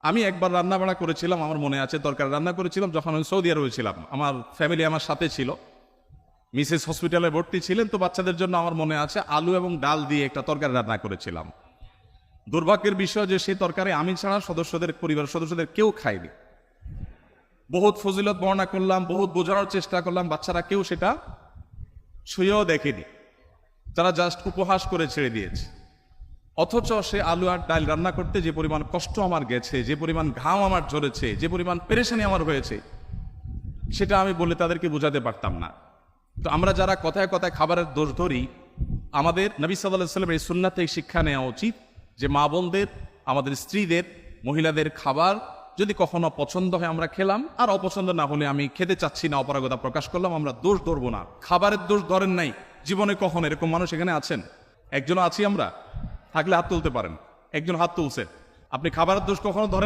আমি একবার রান্না বাড়া করেছিলাম, আমার মনে আছে, তরকারি রান্না করেছিলাম যখন আমি সৌদি আরবে ছিলাম। আমার ফ্যামিলি আমার সাথে ছিল, মিসেস হসপিটালে ভর্তি ছিলেন, তো বাচ্চাদের জন্য আমার মনে আছে আলু এবং ডাল দিয়ে একটা তরকারি রান্না করেছিলাম। দুর্ভাগ্যের বিষয় যে সেই তরকারি আমি ছাড়া পরিবারের সদস্যদের কেউ খায়নি। বহুত ফজিলত বর্ণনা করলাম, বহুত বোঝানোর চেষ্টা করলাম, বাচ্চারা কেউ সেটা ছুঁয়েও দেখেনি, তারা জাস্ট উপহাস করে ছেড়ে দিয়েছে। অথচ সে আলু আর ডাল রান্না করতে যে পরিমাণ কষ্ট আমার গেছে, যে পরিমাণ ঘাম আমার ঝরেছে, যে পরিমাণ পেরেশানি আমার হয়েছে, সেটা আমি বলে তাদেরকে বোঝাতে পারতাম না। তো আমরা যারা কথায় কথায় খাবারের দোষ ধরি, আমাদের নবী সাল্লাল্লাহু আলাইহি ওয়াসাল্লামের এই সুন্নাত থেকে শিক্ষা নেওয়া উচিত যে মা বোনদের, আমাদের স্ত্রীদের, মহিলাদের খাবার যদি কখনো পছন্দ হয় আমরা খেলাম, আর অপছন্দ না হলে আমি খেতে চাচ্ছি না অপারগতা প্রকাশ করলাম, আমরা দোষ ধরবো না। খাবারের দোষ ধরেন নাই জীবনে কখনো? এরকম মানুষ এখানে আছেন? একজনও আছি আমরা? থাকলে হাত তুলতে পারেন। একজন হাত তুলছে। আপনি খাবারের দোষ কখনো ধরেন?